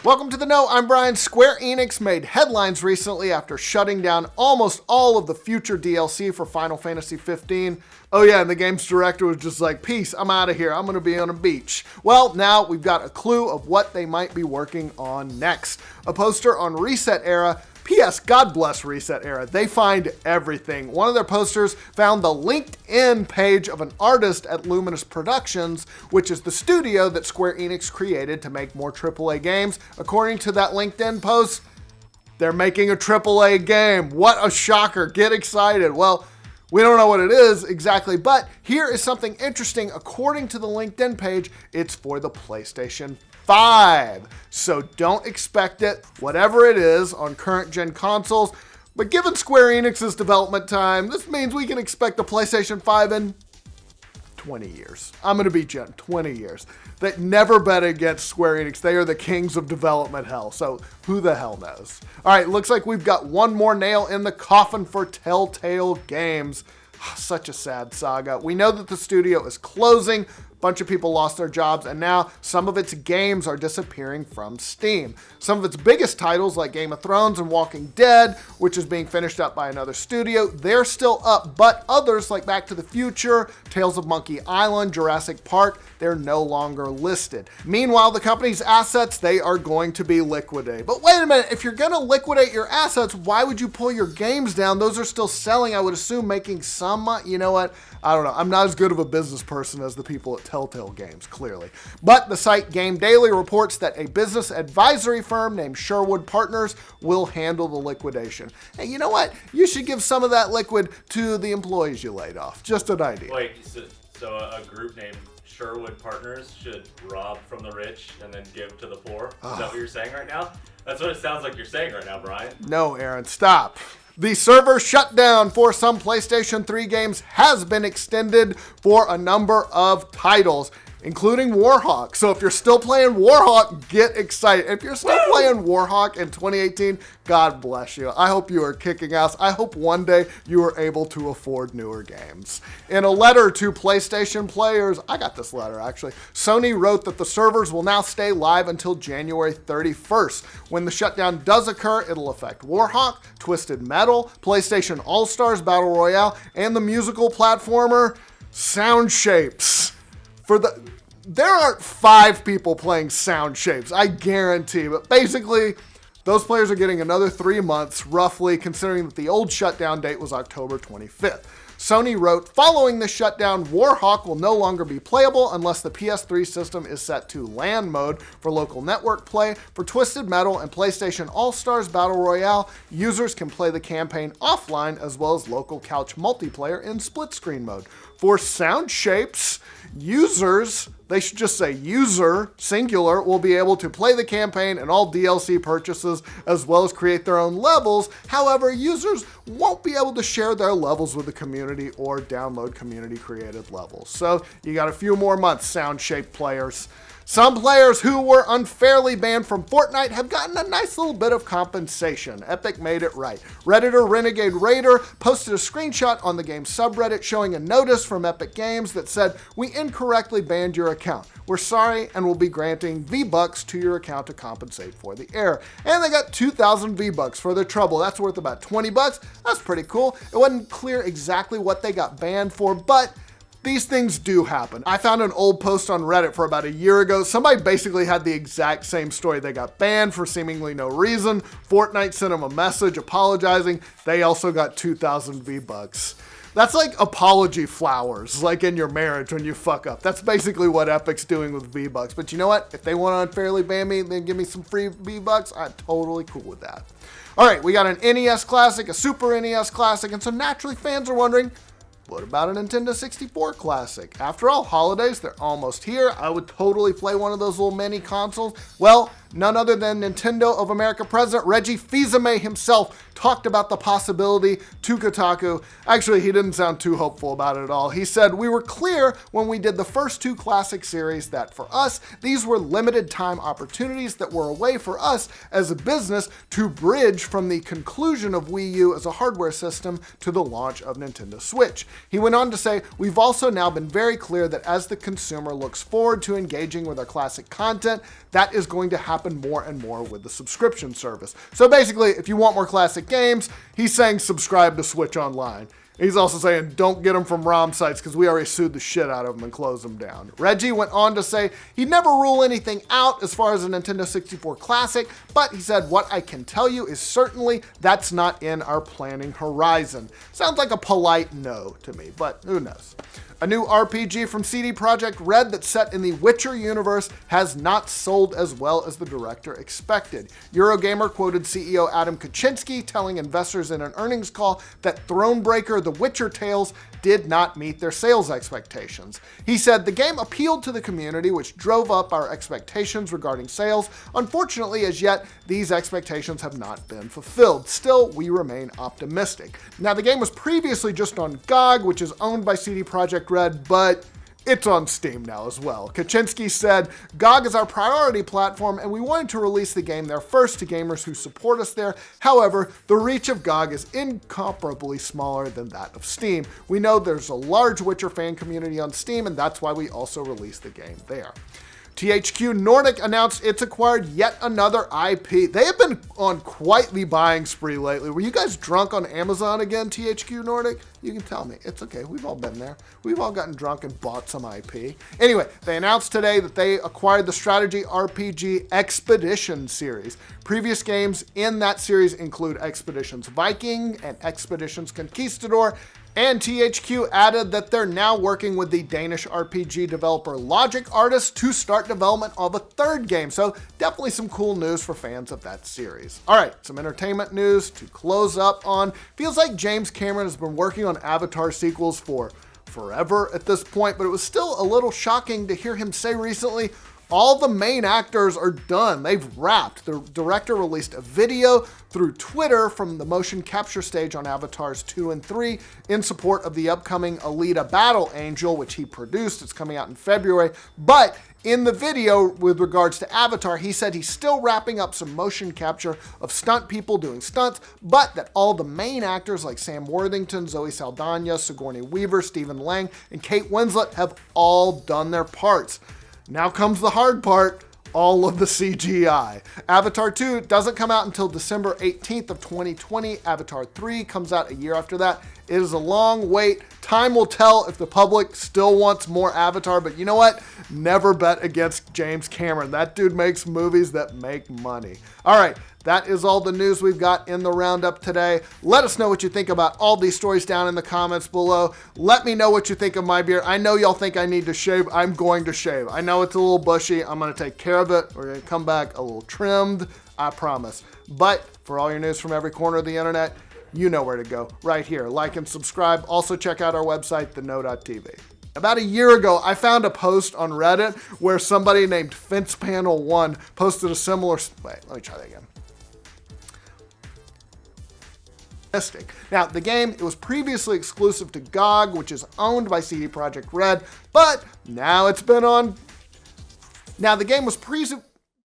Welcome to the Know. I'm Brian. Square Enix made headlines recently after shutting down almost all of the future DLC for Final Fantasy 15. Oh yeah, and the game's director was just like, peace, I'm out of here. I'm going to be on a beach. Well, now we've got a clue of what they might be working on next. A poster on Reset Era. P.S. God bless Reset Era. They find everything. One of their posters found the LinkedIn page of an artist at Luminous Productions, which is the studio that Square Enix created to make more AAA games. According to that LinkedIn post, they're making a AAA game. What a shocker. Get excited. Well, we don't know what it is exactly, but here is something interesting. According to the LinkedIn page, it's for the PlayStation 5. So don't expect it, whatever it is, on current gen consoles. But given Square Enix's development time, this means we can expect the PlayStation 5 in 20 years. I'm going to be gentle, 20 years. They never bet against Square Enix. They are the kings of development hell. So who the hell knows? All right, looks like we've got one more nail in the coffin for Telltale Games. Such a sad saga. We know that the studio is closing. A bunch of people lost their jobs, and now some of its games are disappearing from Steam. Some of its biggest titles, like Game of Thrones and Walking Dead, which is being finished up by another studio, they're still up, but others like Back to the Future, Tales of Monkey Island, Jurassic Park, they're no longer listed. Meanwhile, the company's assets, they are going to be liquidated. But wait a minute, if you're going to liquidate your assets, why would you pull your games down? Those are still selling, I would assume, making some money. You know what? I don't know. I'm not as good of a business person as the people at Telltale Games, clearly. But the site Game Daily reports that a business advisory firm named Sherwood Partners will handle the liquidation. Hey, you know what? You should give some of that liquid to the employees you laid off. Just an idea. Wait, so a group named Sherwood Partners should rob from the rich and then give to the poor? Is that what you're saying right now? That's what it sounds like you're saying right now, Brian. No, Aaron, stop. The server shutdown for some PlayStation 3 games has been extended for a number of titles, including Warhawk. So if you're still playing Warhawk, get excited. If you're still playing Warhawk in 2018, God bless you. I hope you are kicking ass. I hope one day you are able to afford newer games. In a letter to PlayStation players, I got this letter actually, Sony wrote that the servers will now stay live until January 31st. When the shutdown does occur, it'll affect Warhawk, Twisted Metal, PlayStation All-Stars Battle Royale, and the musical platformer Sound Shapes. There aren't 5 people playing Sound Shapes, I guarantee, but basically those players are getting another 3 months, roughly, considering that the old shutdown date was October 25th. Sony wrote, following the shutdown, Warhawk will no longer be playable unless the PS3 system is set to LAN mode for local network play. For Twisted Metal and PlayStation All-Stars Battle Royale, users can play the campaign offline as well as local couch multiplayer in split screen mode. For Sound Shapes, users, they should just say user, singular, will be able to play the campaign and all DLC purchases as well as create their own levels. However, users won't be able to share their levels with the community or download community created levels. So you got a few more months, Sound Shape players. Some players who were unfairly banned from Fortnite have gotten a nice little bit of compensation. Epic made it right. Redditor Renegade Raider posted a screenshot on the game's subreddit showing a notice from Epic Games that said, "We incorrectly banned your account. We're sorry and will be granting V-Bucks to your account to compensate for the error." And they got 2,000 V-Bucks for their trouble. That's worth about 20 bucks. That's pretty cool. It wasn't clear exactly what they got banned for, but these things do happen. I found an old post on Reddit for about a year ago. Somebody basically had the exact same story. They got banned for seemingly no reason. Fortnite sent them a message apologizing. They also got 2,000 V-Bucks. That's like apology flowers, like in your marriage when you fuck up. That's basically what Epic's doing with V-Bucks. But you know what? If they want to unfairly ban me and then give me some free V-Bucks, I'm totally cool with that. All right, we got an NES Classic, a Super NES Classic, and so naturally fans are wondering, what about a Nintendo 64 Classic? After all, holidays, they're almost here. I would totally play one of those little mini consoles. Well, none other than Nintendo of America president Reggie Fils-Aimé himself talked about the possibility to Kotaku. Actually, he didn't sound too hopeful about it at all. He said, "We were clear when we did the first 2 classic series that for us, these were limited time opportunities that were a way for us as a business to bridge from the conclusion of Wii U as a hardware system to the launch of Nintendo Switch." He went on to say, "We've also now been very clear that as the consumer looks forward to engaging with our classic content, that is going to happen happen more and more with the subscription service. So basically, if you want more classic games, he's saying subscribe to Switch Online. He's also saying don't get them from ROM sites because we already sued the shit out of them and closed them down. Reggie went on to say he'd never rule anything out as far as a Nintendo 64 classic, but he said what I can tell you is certainly that's not in our planning horizon. Sounds like a polite no to me, but who knows. A new RPG from CD Projekt Red that's set in the Witcher universe has not sold as well as the director expected. Eurogamer quoted CEO Adam Kaczynski telling investors in an earnings call that Thronebreaker: The Witcher Tales did not meet their sales expectations. He said the game appealed to the community, which drove up our expectations regarding sales. Unfortunately, as yet, these expectations have not been fulfilled. Still, we remain optimistic. Now, the game was previously just on GOG, which is owned by CD Projekt Red, but it's on Steam now as well. Kaczynski said, GOG is our priority platform and we wanted to release the game there first to gamers who support us there. However, the reach of GOG is incomparably smaller than that of Steam. We know there's a large Witcher fan community on Steam and that's why we also released the game there. THQ Nordic announced it's acquired yet another IP. They have been on quite the buying spree lately. Were you guys drunk on Amazon again, THQ Nordic? You can tell me. It's okay. We've all been there. We've all gotten drunk and bought some IP. Anyway, they announced today that they acquired the strategy RPG Expedition series. Previous games in that series include Expeditions Viking and Expeditions Conquistador. And THQ added that they're now working with the Danish RPG developer Logic Artists to start development of a third game. So definitely some cool news for fans of that series. All right, some entertainment news to close up on. Feels like James Cameron has been working on Avatar sequels for forever at this point, but it was still a little shocking to hear him say recently, all the main actors are done. They've wrapped. The director released a video through Twitter from the motion capture stage on Avatars 2 and 3 in support of the upcoming Alita Battle Angel, which he produced. It's coming out in February. But in the video with regards to Avatar, he said he's still wrapping up some motion capture of stunt people doing stunts, but that all the main actors like Sam Worthington, Zoe Saldana, Sigourney Weaver, Stephen Lang, and Kate Winslet have all done their parts. Now comes the hard part, all of the CGI. Avatar 2 doesn't come out until December 18th of 2020. Avatar 3 comes out a year after that. It is a long wait. Time will tell if the public still wants more Avatar, but you know what? Never bet against James Cameron. That dude makes movies that make money. All right, that is all the news we've got in the roundup today. Let us know what you think about all these stories down in the comments below. Let me know what you think of my beard. I know y'all think I need to shave. I'm going to shave. I know it's a little bushy. I'm going to take care of it. We're going to come back a little trimmed, I promise. But for all your news from every corner of the internet, you know where to go, right here. Like and subscribe. Also check out our website, theno.tv. About a year ago, I found a post on Reddit where somebody named FencePanel1 posted a similar... Wait, let me try that again. Now, the game, it was previously exclusive to GOG, which is owned by CD Projekt Red, but now it's been on... Now, the game was